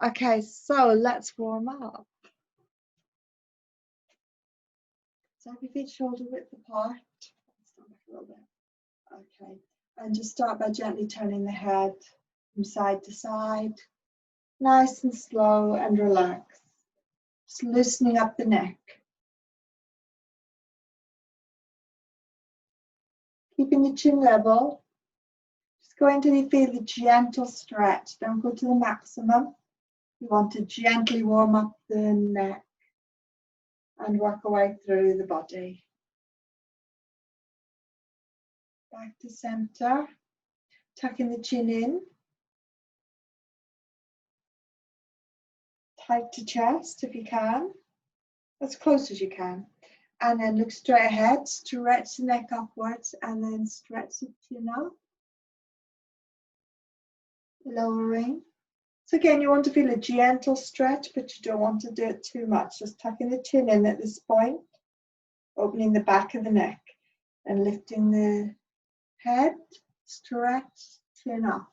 Okay, so let's warm up. So have your feet shoulder width apart. Stand back a little bit. Okay, and just start by gently turning the head from side to side. Nice and slow and relaxed. Just loosening up the neck. Keeping the chin level. Just go until you feel the gentle stretch. Don't go to the maximum. You want to gently warm up the neck and work our way through the body. Back to center. Tucking the chin in. Tight to chest if you can. As close as you can. And then look straight ahead. Stretch the neck upwards and then stretch the chin up. Lowering. So again, you want to feel a gentle stretch, but you don't want to do it too much. Just tucking the chin in at this point, opening the back of the neck, and lifting the head, stretch, chin up.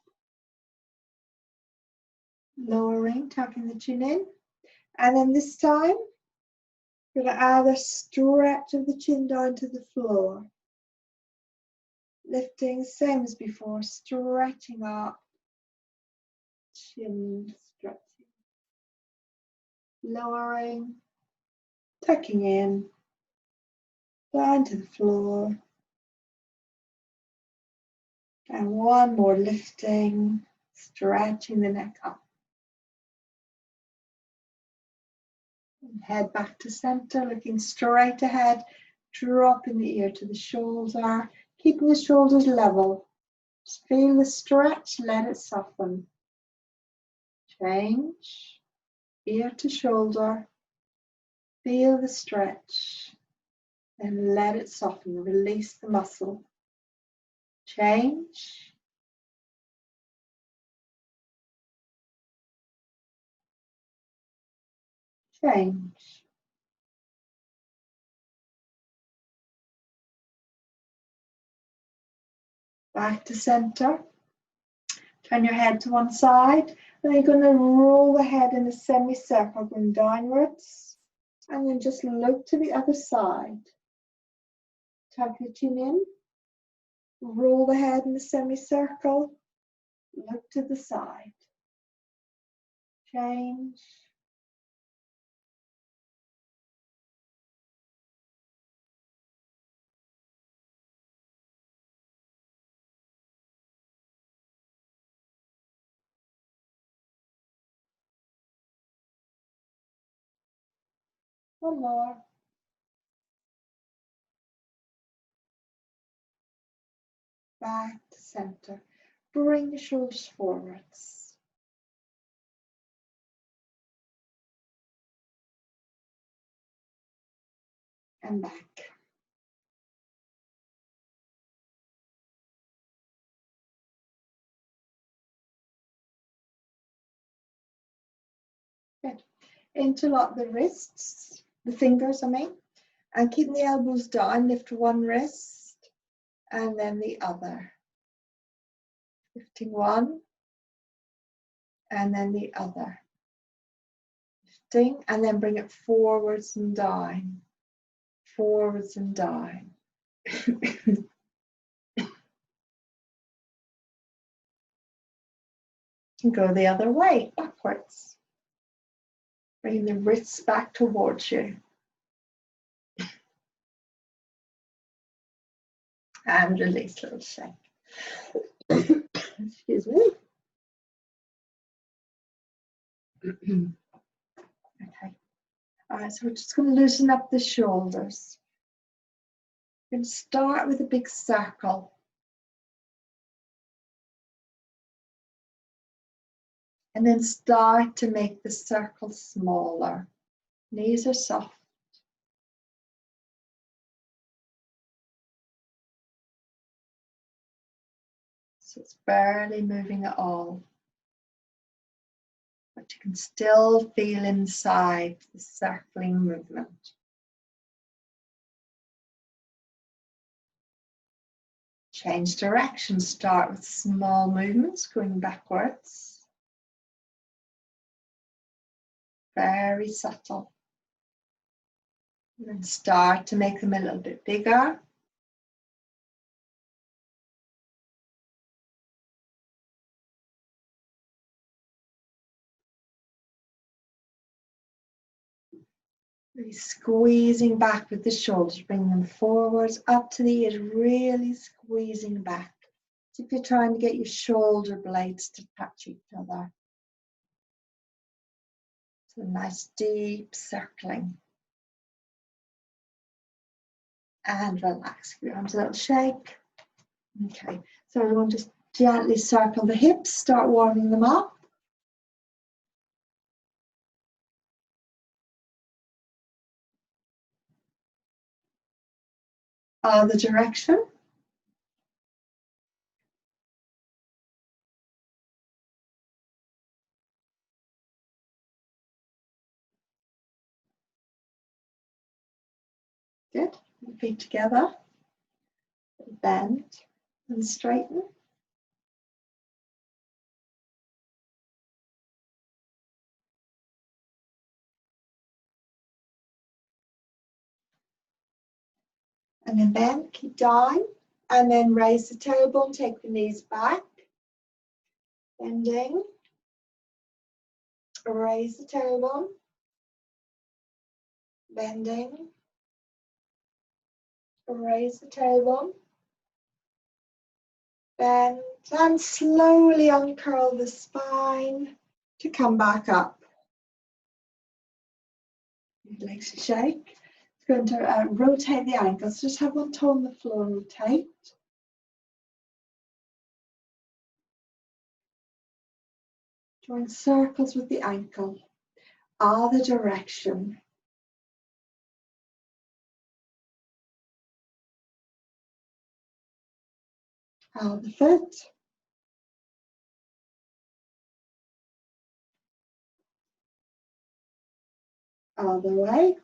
Lowering, tucking the chin in. And then this time, you're going to add a stretch of the chin down to the floor. Lifting, same as before, stretching up. Chin stretching, lowering, tucking in, down to the floor, and one more lifting, stretching the neck up. And head back to center, looking straight ahead, dropping the ear to the shoulder, keeping the shoulders level. Just feel the stretch, let it soften. Change, ear to shoulder, feel the stretch, and let it soften, release the muscle. Change, change. Back to center. Turn your head to one side, and then you're going to roll the head in a semicircle going downwards, and then just look to the other side. Tuck the chin in, roll the head in a semicircle, look to the side. Change. One more. Back to center. Bring the shoulders forwards. And back. Good. Interlock the wrists, the fingers I mean, and keep the elbows down. Lift one wrist and then the other. Lifting one and then the other. Lifting and then bring it forwards and down. Forwards and down. And go the other way, backwards. Bring the wrists back towards you. And release, little shake. Excuse me. Okay. All right, so we're just going to loosen up the shoulders. We're going to start with a big circle. And then start to make the circle smaller. Knees are soft. So it's barely moving at all. But you can still feel inside the circling movement. Change direction, start with small movements going backwards. very subtle. And start to make them a little bit bigger. Really squeezing back with the shoulders, bring them forwards, up to the ears, really squeezing back. As if you're trying to get your shoulder blades to touch each other. So nice deep circling. And relax. Give your arms a little shake. Okay, so everyone just gently circle the hips, start warming them up. The direction. Good. Feet together. Bend and straighten. And then bend, keep down. And then raise the tailbone, take the knees back. Bending. Raise the tailbone. Bending. Raise the tailbone. Bend and slowly uncurl the spine to come back up. Legs to shake. It's going to rotate the ankles. Just have one toe on the floor and rotate. Drawing circles with the ankle. Other direction. The foot. Other way.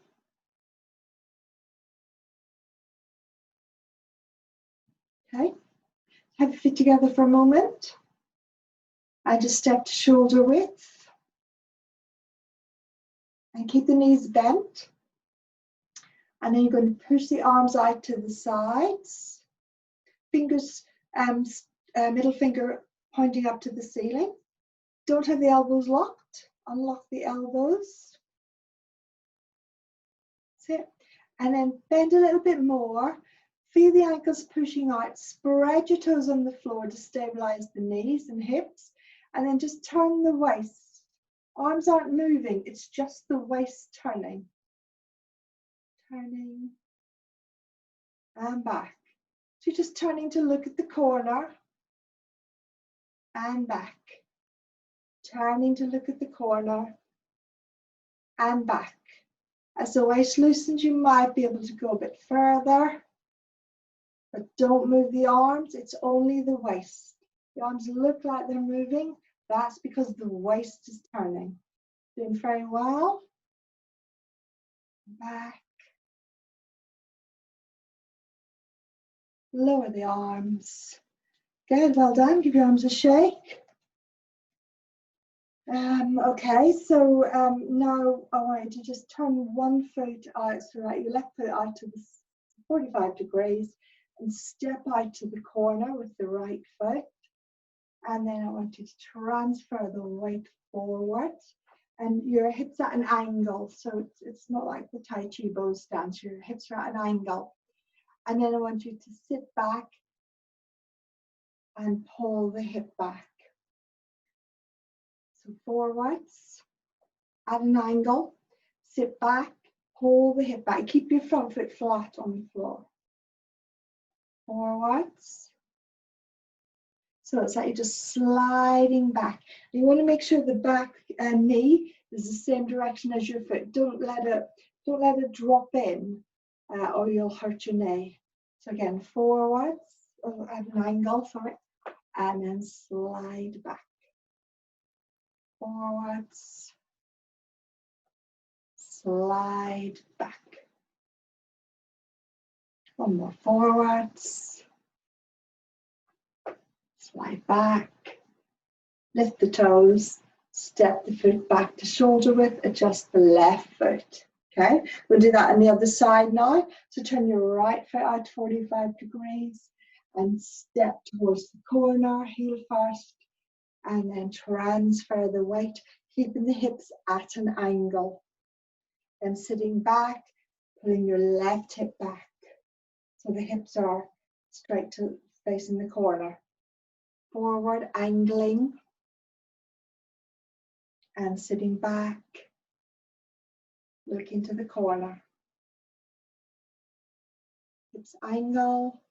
Okay. Have your feet together for a moment. I just step to shoulder width. And keep the knees bent. And then you're going to push the arms out to the sides. Fingers, middle finger pointing up to the ceiling. Don't have the elbows locked. Unlock the elbows. That's it. And then bend a little bit more. Feel the ankles pushing out. Spread your toes on the floor to stabilize the knees and hips. And then just turn the waist. Arms aren't moving. It's just the waist turning. Turning. And back. So you're just turning to look at the corner. And back. Turning to look at the corner. And back. As the waist loosens, you might be able to go a bit further. But don't move the arms, it's only the waist. The arms look like they're moving, that's because the waist is turning. Doing very well. Back. Lower the arms. Good, well done. Give your arms a shake. Okay, so now I want you to just turn one foot out, so right, your left foot out to the 45 degrees. And step out to the corner with the right foot. And then I want you to transfer the weight forward. And your hips at an angle. So it's not like the Tai Chi bow stance. Your hips are at an angle. And then I want you to sit back and pull the hip back. So forwards at an angle. Sit back, pull the hip back. Keep your front foot flat on the floor. Forwards. So it's like you're just sliding back. You want to make sure the back knee is the same direction as your foot. Don't let it drop in, or you'll hurt your knee. So again, forwards at an angle, sorry, and then slide back. Forwards, slide back. One more forwards. Slide back, lift the toes, Step the foot back to shoulder width, adjust the left foot. Okay, we'll do that on the other side now. So turn your right foot out 45 degrees and step towards the corner, heel first, and then transfer the weight, keeping the hips at an angle. Then sitting back, pulling your left hip back. So the hips are straight to facing the corner. Forward, angling, and sitting back, looking to the corner. Hips angle,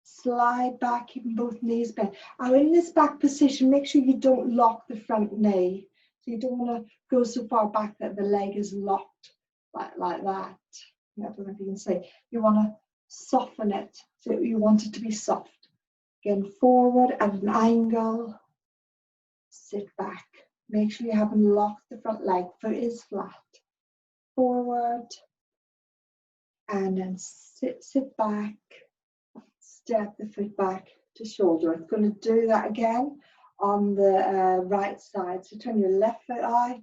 slide back, keeping both knees bent. Now in this back position, make sure you don't lock the front knee. So you don't want to go so far back that the leg is locked like that. I don't know if you can see. You want to soften it. So you want it to be soft. Again, forward at an angle. Sit back. Make sure you haven't locked the front leg. Foot is flat. Forward. And then sit back. Step the foot back to shoulder. I'm going to do that again on the right side. So turn your left foot out.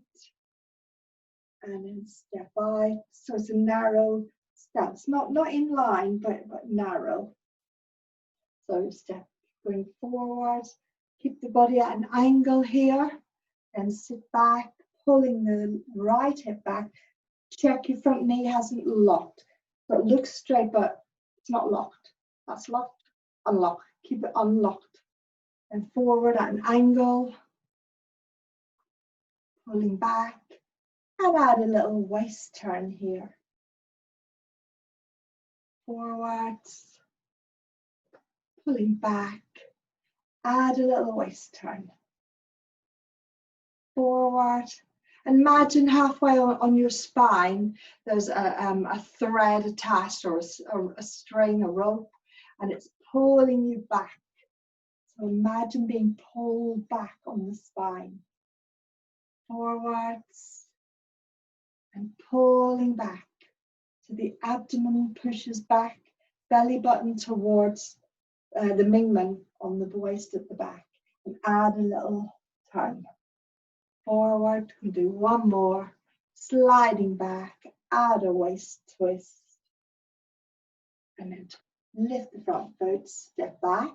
And then step out. So it's a narrow stance. Not in line, but narrow. So step going forward. Keep the body at an angle here. Then sit back, pulling the right hip back. Check your front knee hasn't locked. So it looks straight, but it's not locked. That's locked, unlock. Keep it unlocked. And forward at an angle. Pulling back. And add a little waist turn here. Forwards. Pulling back. Add a little waist turn. Forward. Imagine halfway on your spine, there's a thread attached or a string, a rope, and it's pulling you back. So imagine being pulled back on the spine. Forwards and pulling back. So the abdomen pushes back, belly button towards the Mingmen on the waist at the back. And add a little turn. Forward, we'll do one more, sliding back, add a waist twist, and then lift the front foot, step back,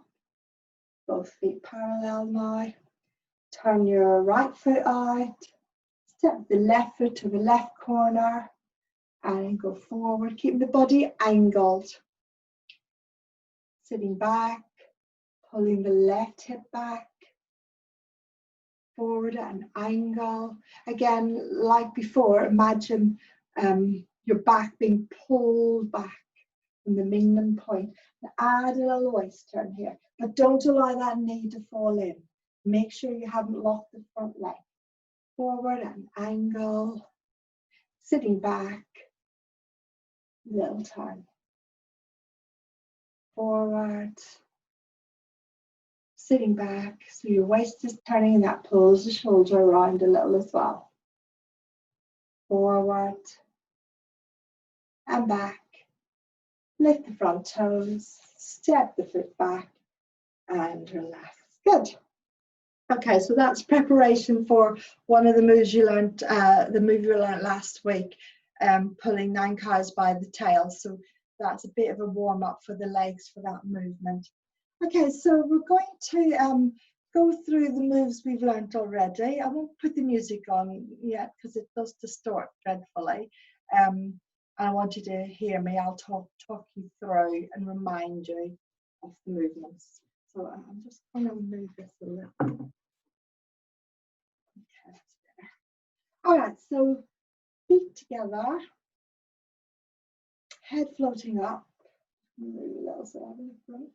both feet parallel now, turn your right foot out, step the left foot to the left corner, and go forward, keeping the body angled, sitting back, pulling the left hip back, forward at an angle. Again, like before, imagine your back being pulled back from the Mingmen point. Add a little waist turn here, but don't allow that knee to fall in. Make sure you haven't locked the front leg. Forward at an angle, sitting back, little turn. Forward, sitting back, so your waist is turning and that pulls the shoulder around a little as well. Forward and back. Lift the front toes, step the foot back and relax. Good. Okay, so that's preparation for one of the moves you learned, the move you learned last week, pulling 9 cows by the tail. So that's a bit of a warm up for the legs for that movement. Okay, so we're going to go through the moves we've learned already. I won't put the music on yet because it does distort dreadfully. I want you to hear me. I'll talk you through and remind you of the movements. So I'm just going to move this a little. Okay, that's better. All right, so feet together, head floating up. Move a little so in the front.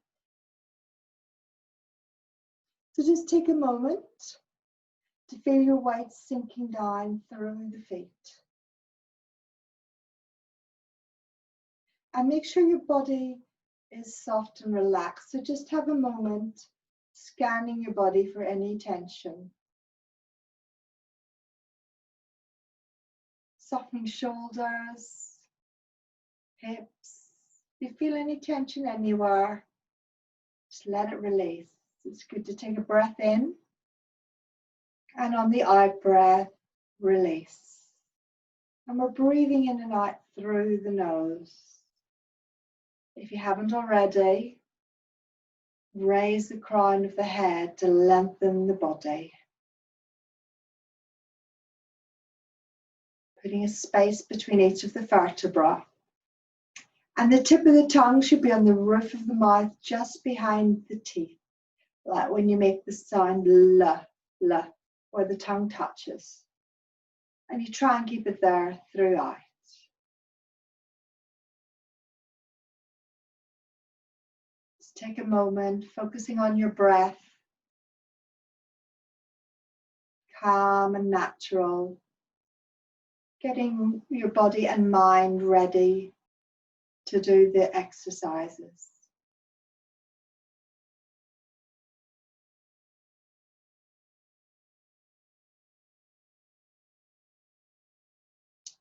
So just take a moment to feel your weight sinking down through the feet. And make sure your body is soft and relaxed. So just have a moment scanning your body for any tension. Softening shoulders, hips. If you feel any tension anywhere, just let it release. It's good to take a breath in And on the out breath, release. And we're breathing in and out through the nose. If you haven't already, raise the crown of the head to lengthen the body. Putting a space between each of the vertebrae. And the tip of the tongue should be on the roof of the mouth, just behind the teeth. Like when you make the sound L, where the tongue touches. And you try and keep it there throughout. Just take a moment, focusing on your breath. Calm and natural. Getting your body and mind ready to do the exercises.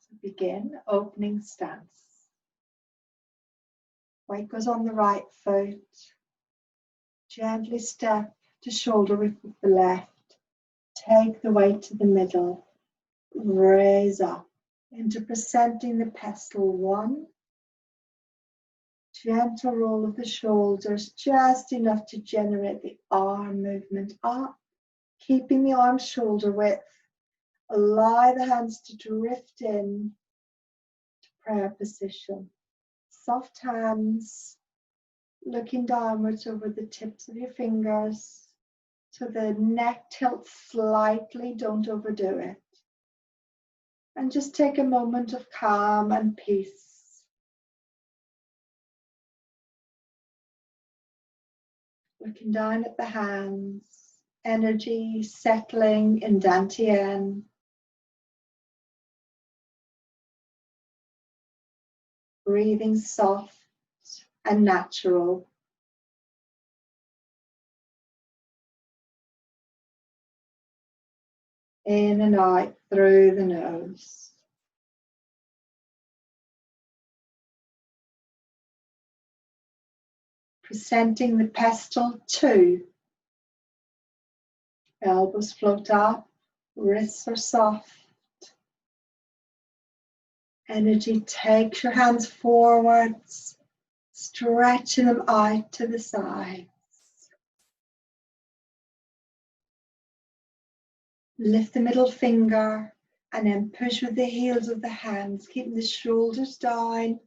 So begin opening stance. Weight goes on the right foot. Gently step to shoulder width with the left. Take the weight to the middle. Raise up into presenting the pestle. 1. Gentle roll of the shoulders, just enough to generate the arm movement up. Keeping the arms shoulder width. Allow the hands to drift in to prayer position. Soft hands, looking downwards over the tips of your fingers. So the neck tilts slightly, don't overdo it. And just take a moment of calm and peace. Looking down at the hands, energy settling in Dantian. Breathing soft and natural. In and out through the nose. Presenting the pestle 2. Elbows float up, wrists are soft. Energy takes your hands forwards, stretching them out to the sides. Lift the middle finger and then push with the heels of the hands, keeping the shoulders down.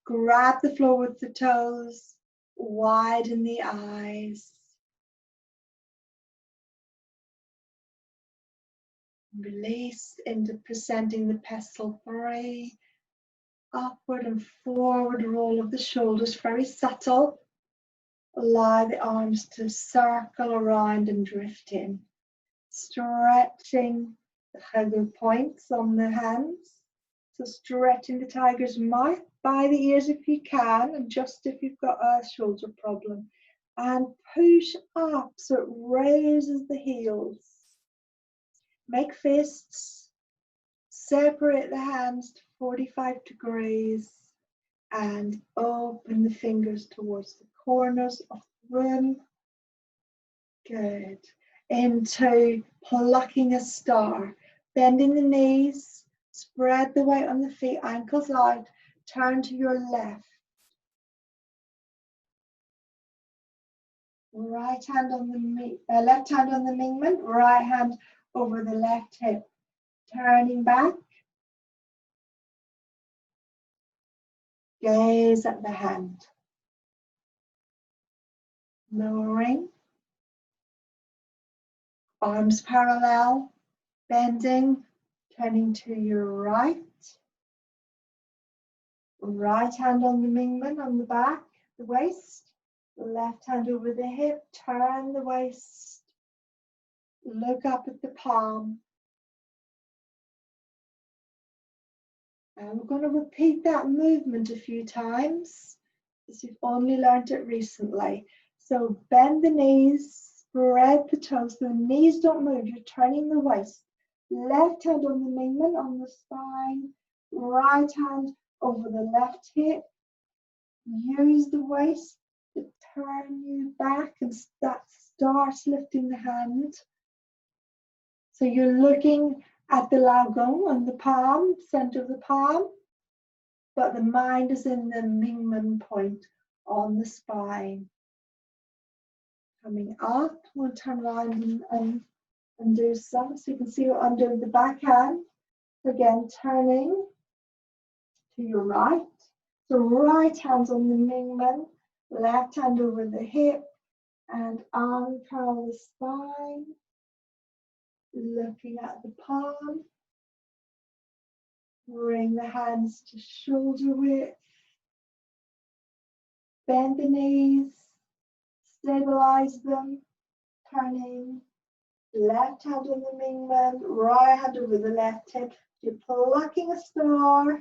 Grab the floor with the toes, widen the eyes. Release into presenting the pestle 3. Upward and forward roll of the shoulders, very subtle. Allow the arms to circle around and drift in. Stretching the hugger points on the hands. So stretching the tiger's mouth by the ears if you can, and just if you've got a shoulder problem. And push up so it raises the heels. Make fists. Separate the hands to 45 degrees and open the fingers towards the corners of the room. Good. Into plucking a star. Bending the knees, spread the weight on the feet, ankles out, turn to your left. Right hand on the left hand on the Mingmen, right hand over the left hip. Turning back. Gaze at the hand. Lowering. Arms parallel. Bending. Turning to your right. Right hand on the Mingmen on the back, the waist. Left hand over the hip. Turn the waist. Look up at the palm. And we're going to repeat that movement a few times, as you've only learned it recently. So bend the knees, spread the toes, so the knees don't move, you're turning the waist. Left hand on the Mingmen on the spine, right hand over the left hip. Use the waist to turn you back and that starts lifting the hand. So you're looking at the Laogong on the palm, center of the palm, but the mind is in the Mingmen point on the spine. Coming up, we'll turn around and do some, so you can see I'm doing the backhand. Again, turning to your right. So right hand's on the Mingmen, left hand over the hip, and arm curl the spine. Looking at the palm. Bring the hands to shoulder width. Bend the knees. Stabilize them. Turning. Left hand on the Mingmen, right hand over the left hip. You're plucking a star.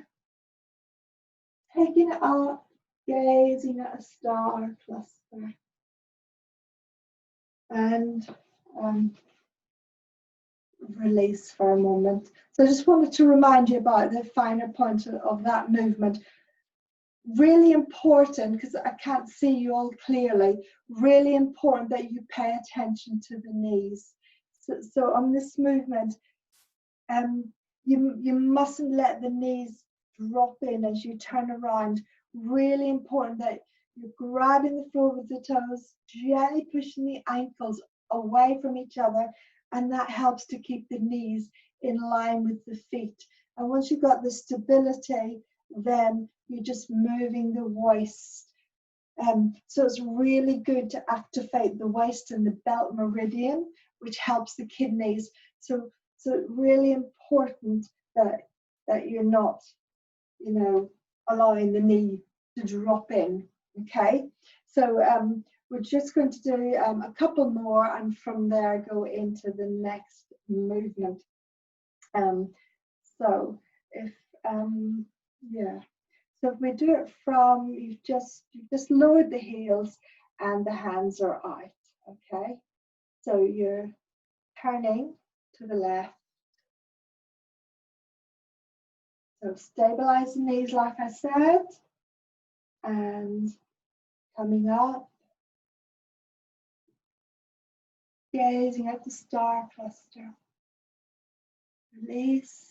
Taking it up. Gazing at a star cluster. And release for a moment. So I just wanted to remind you about the finer points of that movement. Really important, because I can't see you all clearly, really important that you pay attention to the knees. So on this movement, you mustn't let the knees drop in as you turn around. Really important that you're grabbing the floor with the toes, gently pushing the ankles away from each other, and that helps to keep the knees in line with the feet. And once you've got the stability, then you're just moving the waist. So it's really good to activate the waist and the belt meridian, which helps the kidneys. So really important that you're not, allowing the knee to drop in. Okay, so we're just going to do a couple more, and from there go into the next movement. So if so if we do it from, you've just lowered the heels and the hands are out. Okay, so you're turning to the left. So stabilize the knees like I said, and coming up, gazing at the star cluster. Release.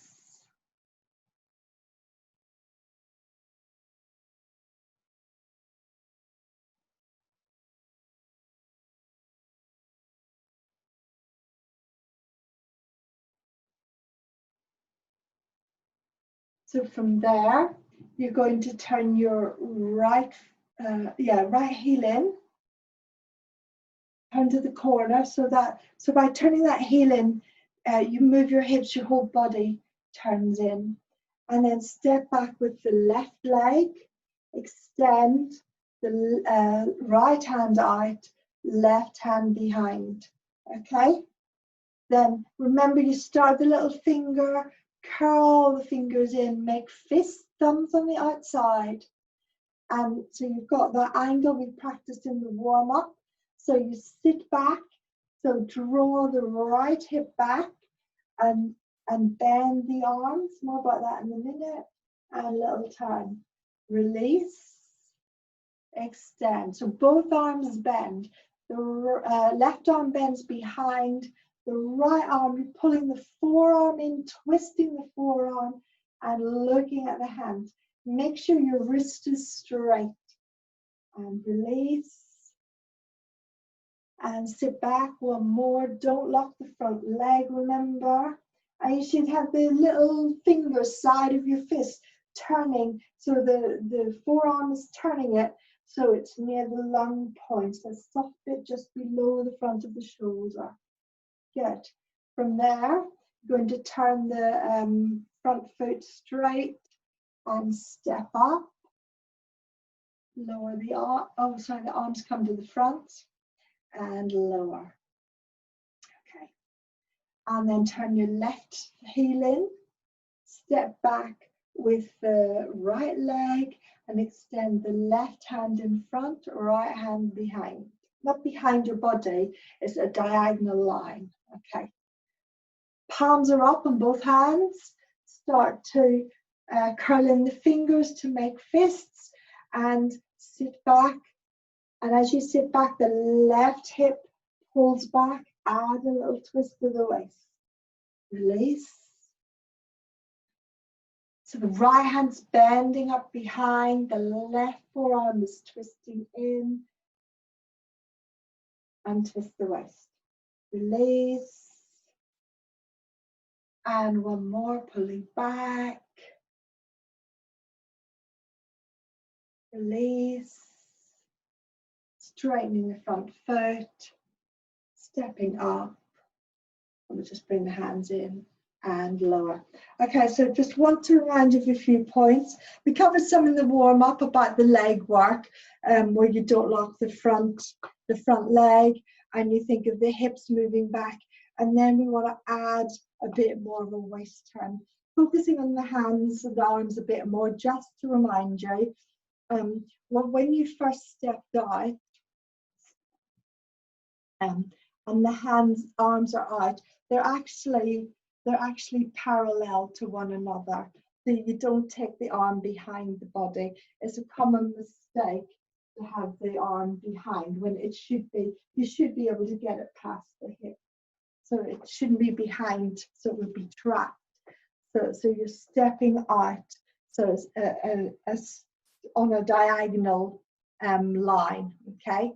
So from there, you're going to turn your right heel in, turn to the corner, so by turning that heel in, you move your hips, your whole body turns in, and then step back with the left leg, extend the right hand out, left hand behind. Okay. Then remember, you start the little finger, curl the fingers in, make fist, thumbs on the outside. And so you've got that angle we practiced in the warm-up. So you sit back, so draw the right hip back and bend the arms. More about that in a minute. And a little turn. Release, extend. So both arms bend. The left arm bends behind. The right arm, you're pulling the forearm in, twisting the forearm, and looking at the hand. Make sure your wrist is straight. And release. And sit back one more. Don't lock the front leg, remember. And you should have the little finger side of your fist turning, so the forearm is turning it, so it's near the lung point. So soft bit just below the front of the shoulder. Good. From there, you're going to turn the front foot straight and step up. Lower the arm. Oh, sorry, the arms come to the front and lower. Okay. And then turn your left heel in. Step back with the right leg and extend the left hand in front, right hand behind. Not behind your body, it's a diagonal line. Okay. Palms are up on both hands. Start to curl in the fingers to make fists and sit back. And as you sit back, the left hip pulls back, add a little twist to the waist. release. So the right hand's bending up behind, the left forearm is twisting in, and twist the waist. Release. And one more, pulling back. Release. Straightening the front foot. Stepping up. And we'll just bring the hands in and lower. Okay, so just want to remind you of a few points. We covered some in the warm-up about the leg work, where you don't lock the front leg, and you think of the hips moving back. And then we want to add a bit more of a waist turn, focusing on the hands and the arms a bit more, just to remind you, when you first stepped out, and the arms are out, they're actually parallel to one another. So you don't take the arm behind the body. It's a common mistake to have the arm behind when it should be. You should be able to get it past the hip. So it shouldn't be behind, so it would be trapped. So you're stepping out, so it's on a diagonal line, okay?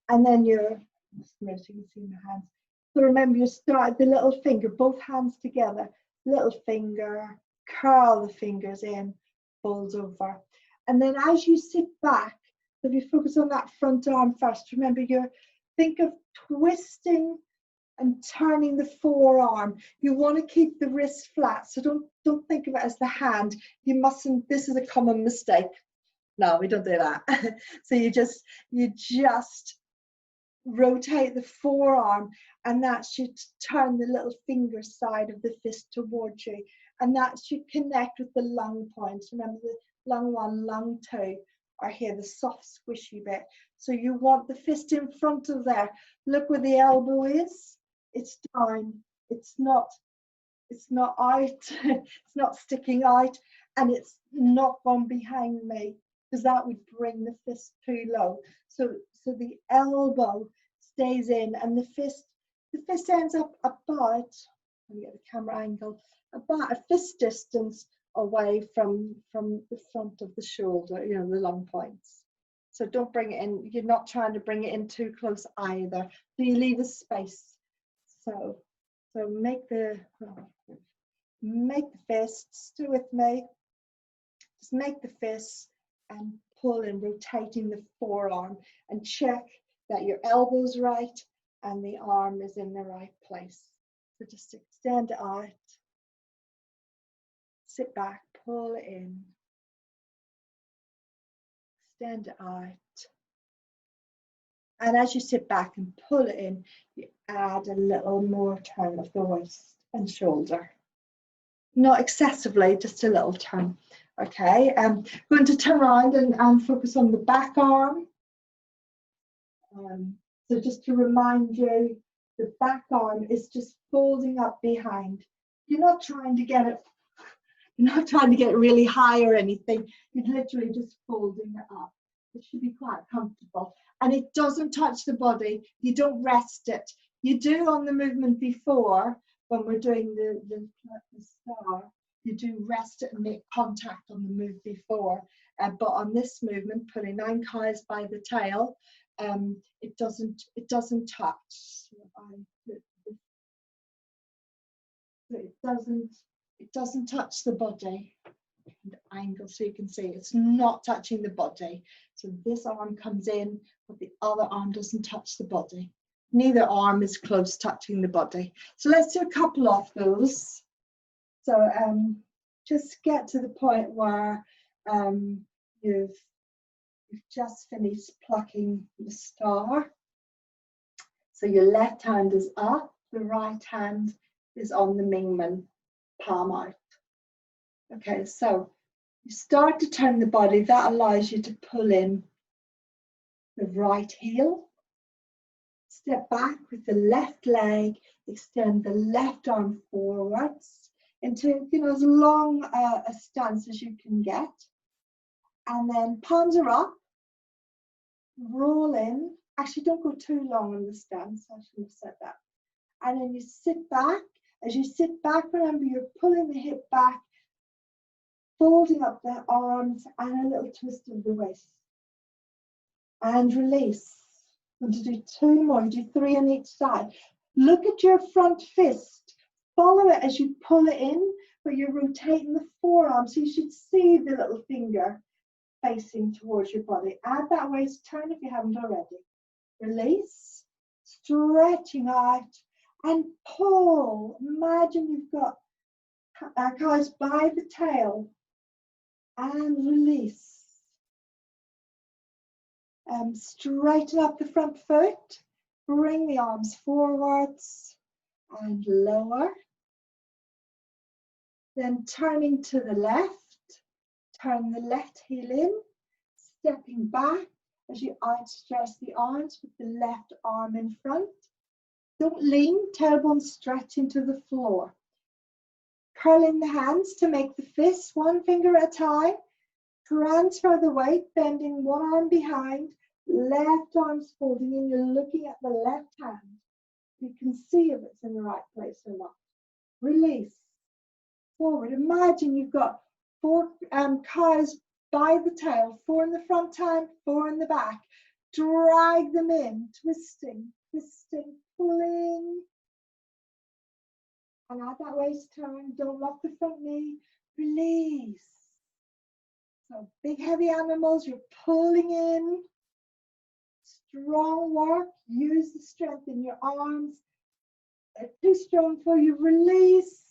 And then you're, so you can see my hands. So remember, you start the little finger, both hands together, little finger, curl the fingers in, fold over. And then as you sit back, if you focus on that front arm first, remember, think of twisting and turning the forearm. You want to keep the wrist flat, so don't think of it as the hand. You mustn't, this is a common mistake. No, we don't do that. So you just rotate the forearm, and that should turn the little finger side of the fist towards you, and that should connect with the lung points. Remember, the lung 1, lung 2 are here, the soft squishy bit. So you want the fist in front of there. Look where the elbow is. It's down. It's not out. It's not sticking out, and it's not gone behind me, because that would bring the fist too low. So the elbow stays in, and the fist ends up about, let me get the camera angle, about a fist distance away from the front of the shoulder, the long points. So don't bring it in. You're not trying to bring it in too close either. So you leave a space. So make the fist, stay with me. Just make the fist and pull in, rotating the forearm, and check that your elbow's right and the arm is in the right place. So just extend it out, sit back, pull it in, extend it out. And as you sit back and pull it in, you add a little more turn of the waist and shoulder. Not excessively, just a little turn. Okay, I'm going to turn around and focus on the back arm. So just to remind you, the back arm is just folding up behind. You're not trying to get it really high or anything. You're literally just folding it up. It should be quite comfortable. And it doesn't touch the body. You don't rest it. You do on the movement before, when we're doing the star, you do rest it and make contact on the move before. But on this movement, pulling 9 cows by the tail, it doesn't touch. It doesn't touch the body. Angle so you can see it's not touching the body. So this arm comes in, but the other arm doesn't touch the body. Neither arm is close touching the body. So let's do a couple of those. So just get to the point where you've just finished plucking the star. So your left hand is up, the right hand is on the Mingmen, palm out. Okay, so you start to turn the body. That allows you to pull in the right heel. Step back with the left leg, extend the left arm forwards into as long a stance as you can get. And then palms are up, roll in. Actually, don't go too long in the stance. I should have said that. And then you sit back As you sit back, remember you're pulling the hip back, folding up the arms, and a little twist of the waist. And release. I'm going to do 2 more, do 3 on each side. Look at your front fist. Follow it as you pull it in, but you're rotating the forearm, so you should see the little finger facing towards your body. Add that waist turn if you haven't already. Release, stretching out, and pull. Imagine you've got cows by the tail, and release. Straighten up the front foot, bring the arms forwards and lower. Then turning to the left, turn the left heel in, stepping back as you outstretch the arms with the left arm in front. Don't lean, tailbone stretch into the floor. Curling the hands to make the fists, 1 finger at a time. Transfer the weight, bending 1 arm behind, left arm's folding in, you're looking at the left hand. You can see if it's in the right place or not. Release. Forward. Imagine you've got 4 cows by the tail, 4 in the front hand, 4 in the back. Drag them in, twisting, twisting, pulling. And add that waist turn. Don't lock the front knee. Release. So big heavy animals, you're pulling in. Strong work, use the strength in your arms. They're too strong for you, release.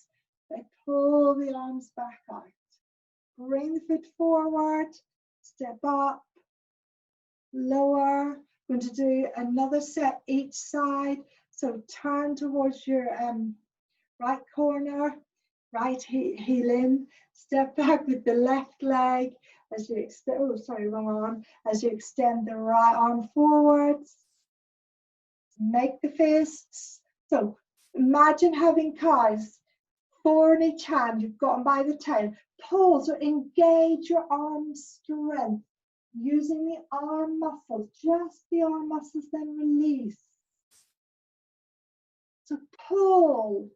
They pull the arms back out. Bring the foot forward, step up, lower. Going to do another set each side. So turn towards your right corner, right heel in, step back with the left leg. As you extend, oh sorry, wrong arm. As you extend the right arm forwards, make the fists. So imagine having cows, 4 in each hand. You've got them by the tail. Pull, so engage your arm strength using the arm muscles, just the arm muscles. Then release. So pull,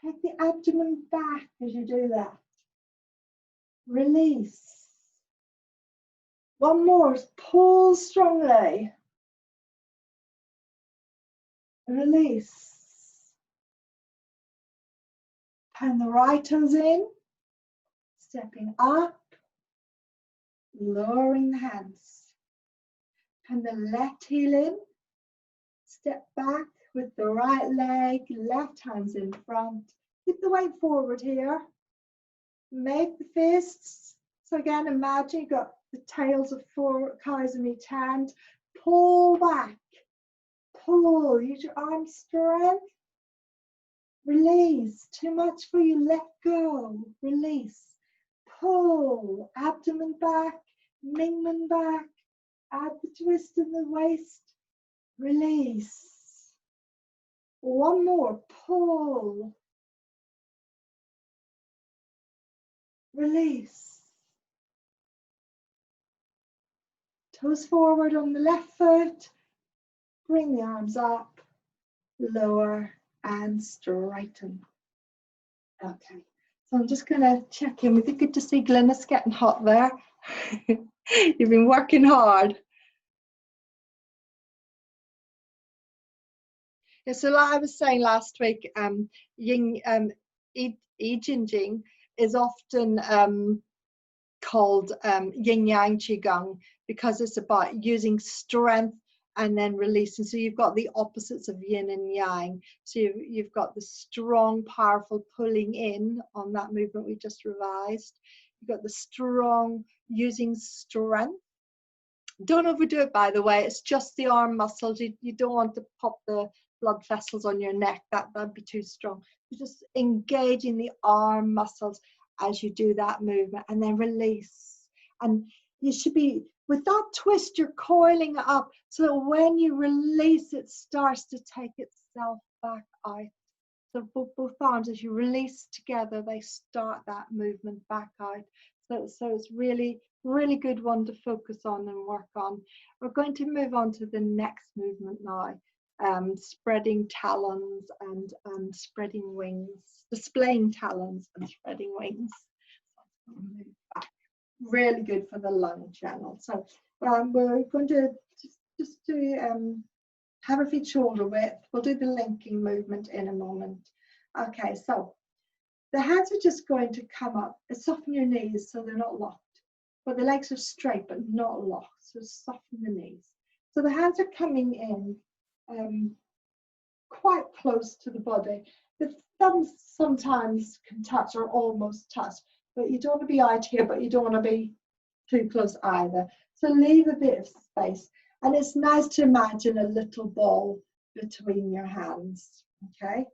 take the abdomen back as you do that. Release. 1 more, pull strongly. Release. Turn the right toes in, stepping up, lowering the hands. Turn the left heel in, step back with the right leg, left hands in front. Keep the weight forward here. Make the fists. So again, imagine you've got the tails of 4 cows in each hand. Pull back, pull, use your arm strength. Release, too much for you, let go, release. Pull, abdomen back, Mingmen back, add the twist in the waist, release. 1 more, pull, release. Toes forward on the left foot, bring the arms up, lower and straighten. Okay, so I'm just going to check in with you. Good to see Glynis getting hot there. You've been working hard. Yeah, so like I was saying last week, Yi Jin Jing is often called yin yang qigong because it's about using strength and then releasing. So you've got the opposites of yin and yang. So you've got the strong, powerful pulling in on that movement we just revised. You've got the strong using strength. Don't overdo it, by the way. It's just the arm muscles. You don't want to pop the blood vessels on your neck. That'd be too strong. You're just engaging the arm muscles as you do that movement, and then release. And you should be, with that twist, you're coiling it up so that when you release, it starts to take itself back out. So both arms, as you release together, they start that movement back out. So it's really, really good one to focus on and work on. We're going to move on to the next movement now. spreading talons and spreading wings, displaying talons and spreading wings. Move back. Really good for the lung channel. So we're going to just do have a feet shoulder width. We'll do the linking movement in a moment. Okay, so the hands are just going to come up and soften your knees so they're not locked. But the legs are straight but not locked, so soften the knees. So the hands are coming in quite close to the body. The thumbs sometimes can touch or almost touch, but you don't want to be out here, but you don't want to be too close either. So leave a bit of space. And it's nice to imagine a little ball between your hands, okay?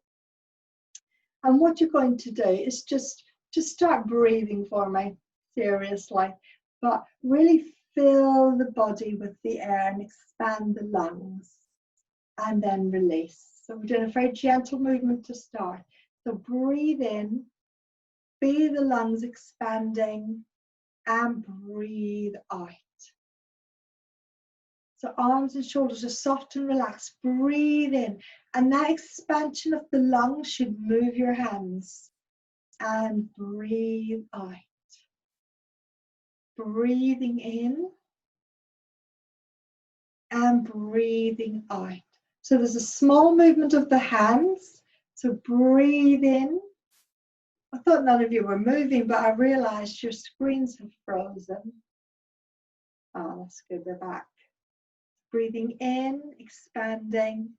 And what you're going to do is just start breathing for me, seriously. But really fill the body with the air and expand the lungs. And then release. So we're doing a very gentle movement to start. So breathe in, feel the lungs expanding, and breathe out. So arms and shoulders are soft and relaxed. Breathe in. And that expansion of the lungs should move your hands. And breathe out. Breathing in. And breathing out. So there's a small movement of the hands. So breathe in. I thought none of you were moving, but I realized your screens have frozen. Oh, that's good. They're back. Breathing in, expanding,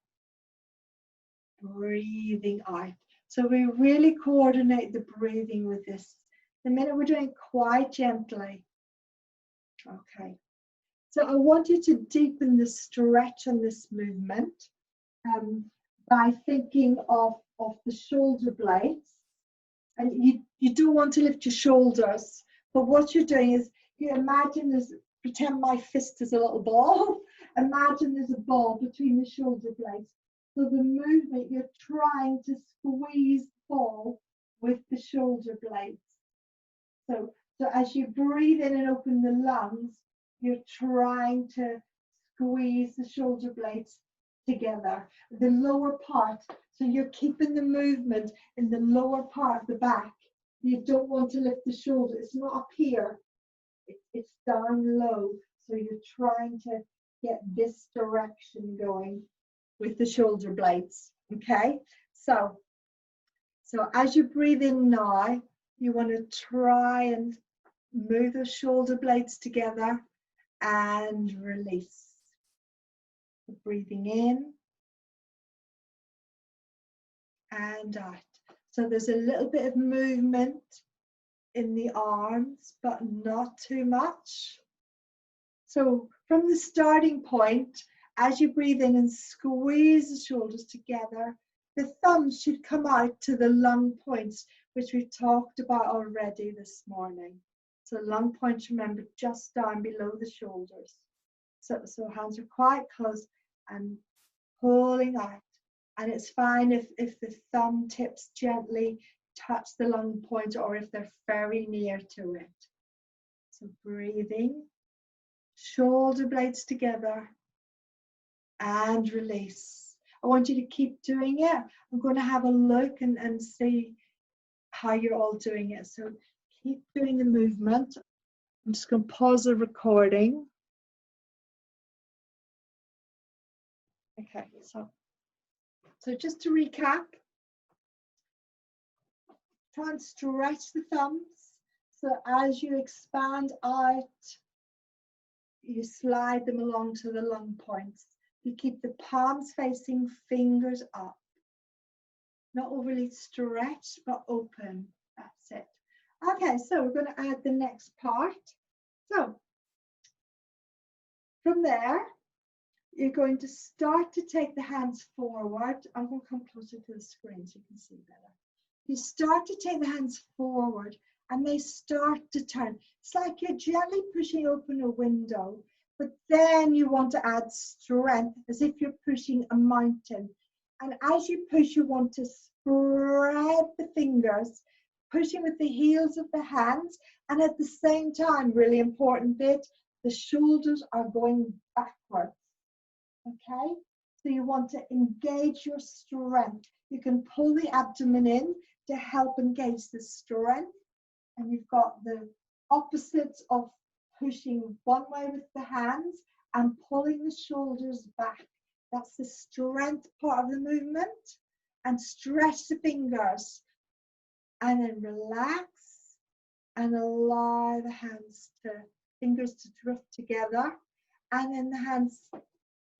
breathing out. So we really coordinate the breathing with this. The minute we're doing it quite gently. Okay. So I want you to deepen the stretch on this movement by thinking of the shoulder blades. And you do want to lift your shoulders, but what you're doing is you imagine there's, pretend my fist is a little ball. Imagine there's a ball between the shoulder blades. So the movement, you're trying to squeeze the ball with the shoulder blades. So as you breathe in and open the lungs, you're trying to squeeze the shoulder blades together. The lower part, so you're keeping the movement in the lower part of the back. You don't want to lift the shoulder. It's not up here. It's down low. So you're trying to get this direction going with the shoulder blades. Okay, so as you breathe in now, you want to try and move the shoulder blades together and release. Breathing in and out. So there's a little bit of movement in the arms, but not too much. So from the starting point, as you breathe in and squeeze the shoulders together, the thumbs should come out to the lung points, which we talked about already this morning. So lung points, remember, just down below the shoulders. So hands are quite close and pulling out. And it's fine if the thumb tips gently touch the lung point or if they're very near to it. So breathing, shoulder blades together and release. I want you to keep doing it. I'm going to have a look and see how you're all doing it. So keep doing the movement. I'm just going to pause the recording. Okay, so just to recap, try and stretch the thumbs. So as you expand out, you slide them along to the lung points. You keep the palms facing, fingers up. Not overly stretched, but open. That's it. Okay, so we're going to add the next part. So from there, you're going to start to take the hands forward. I'm going to come closer to the screen so you can see better. You start to take the hands forward and they start to turn. It's like you're gently pushing open a window, but then you want to add strength as if you're pushing a mountain. And as you push, you want to spread the fingers, pushing with the heels of the hands. And at the same time, really important bit, the shoulders are going backwards. Okay, So you want to engage your strength. You can pull the abdomen in to help engage the strength. And you've got the opposites of pushing one way with the hands and pulling the shoulders back. That's the strength part of the movement. And stretch the fingers. And then relax and allow the fingers to drift together. And then the hands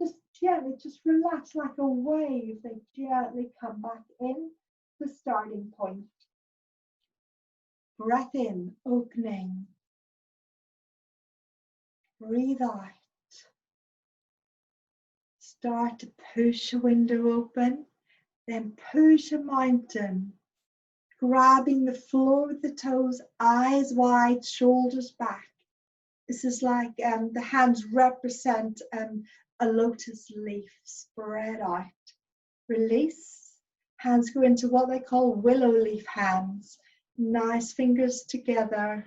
just gently, just relax like a wave. They gently come back in, the starting point. Breath in, opening. Breathe out. Start to push a window open, then push a mountain. Grabbing the floor with the toes, eyes wide, shoulders back. This is like the hands represent a lotus leaf spread out. Release. Hands go into what they call willow leaf hands. Nice fingers together,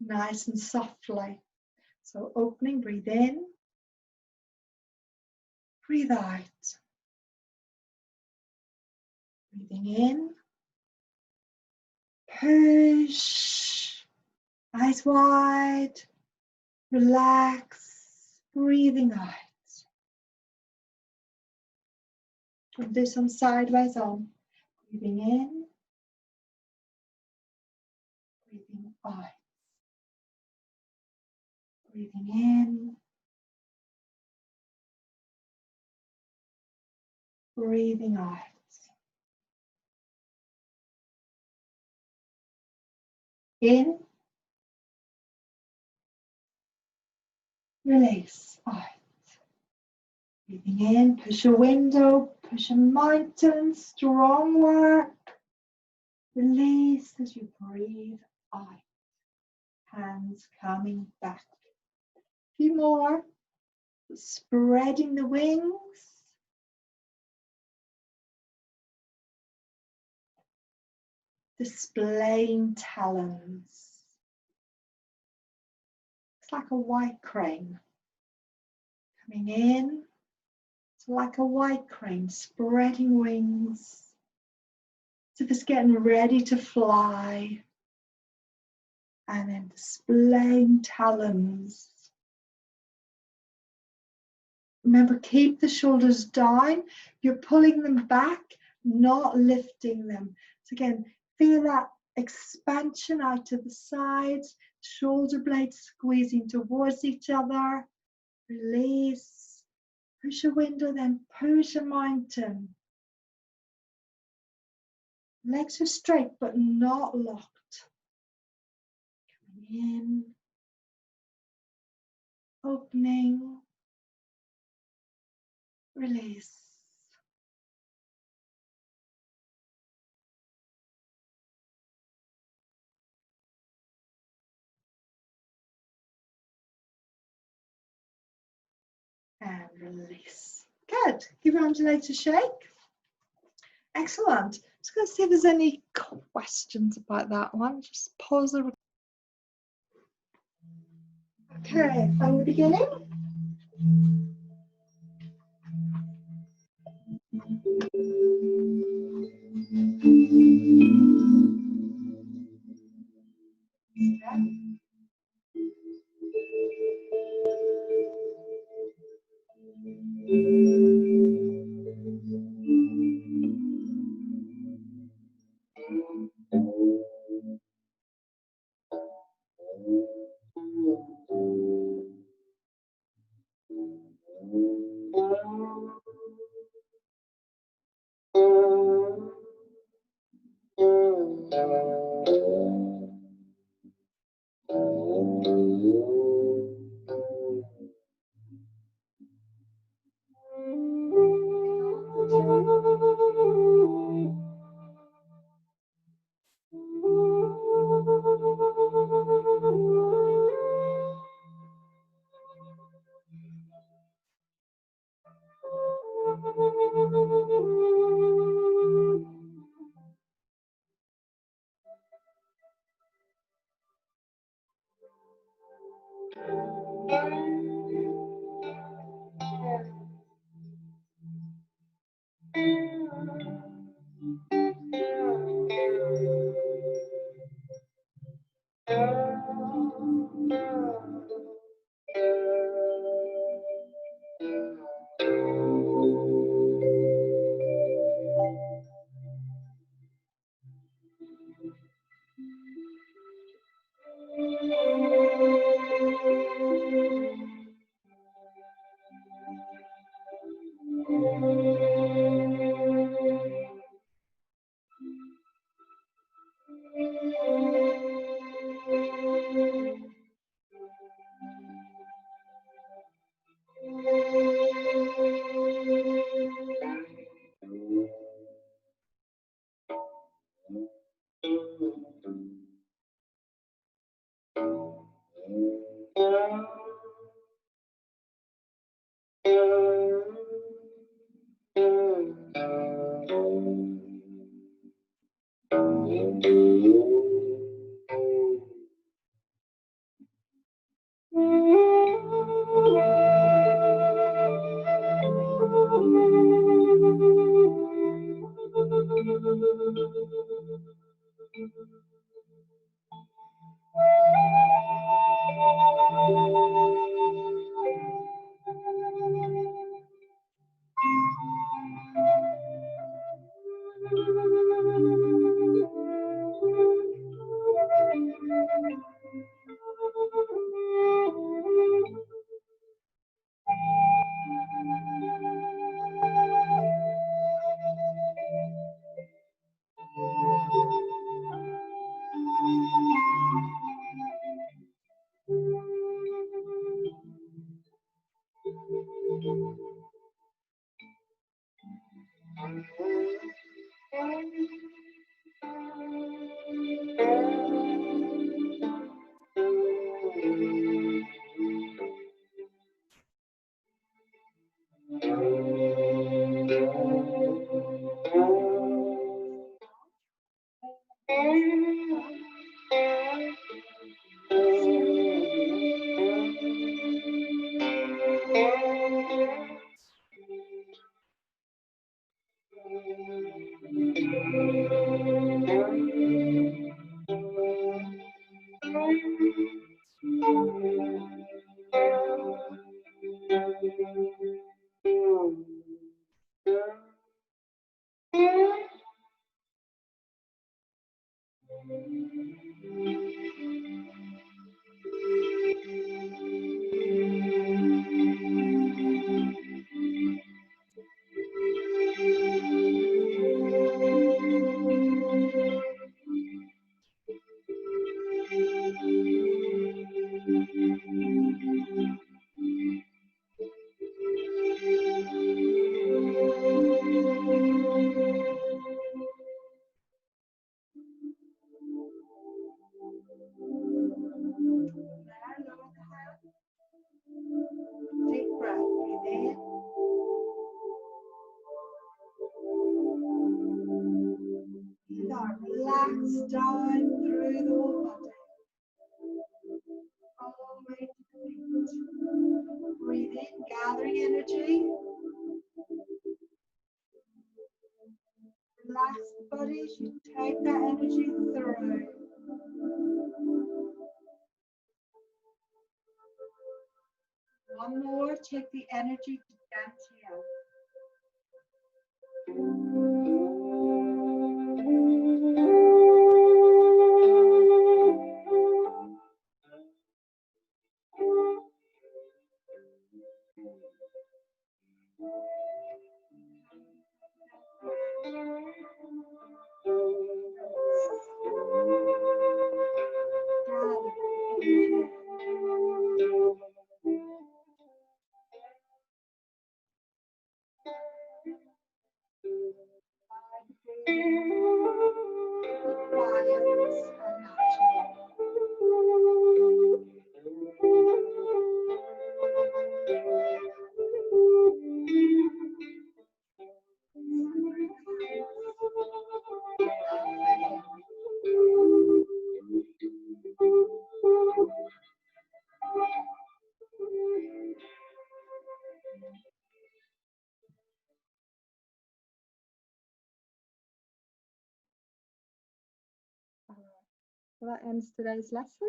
nice and softly. So opening, breathe in. Breathe out. Breathing in. Push. Eyes wide. Relax. Breathing out. We'll do some sideways on. Breathing in. Breathing out. Breathing in. Breathing out. In. Release. Out. Breathing in. Push a window. Push a mountain. Strong work. Release as you breathe out. Hands coming back. A few more. Spreading the wings. Displaying talons. It's like a white crane. Coming in. It's like a white crane, spreading wings. As if it's getting ready to fly. And then displaying talons. Remember, keep the shoulders down. You're pulling them back, not lifting them. So again, feel that expansion out to the sides, shoulder blades squeezing towards each other. Release. Push a window, then push a mountain. Legs are straight but not locked. Coming in. Opening. Release. And release. Good. Give your undulate a shake. Excellent. Just going to see if there's any questions about that one. Just pause the. Okay, from the beginning. Deep breath, breathe in. Breathe out, relax down through the whole body. All the way to the feet. Breathe in, gathering energy. Relax the body as you take that energy through. One more, take the energy to dantian. Well, that ends today's lesson.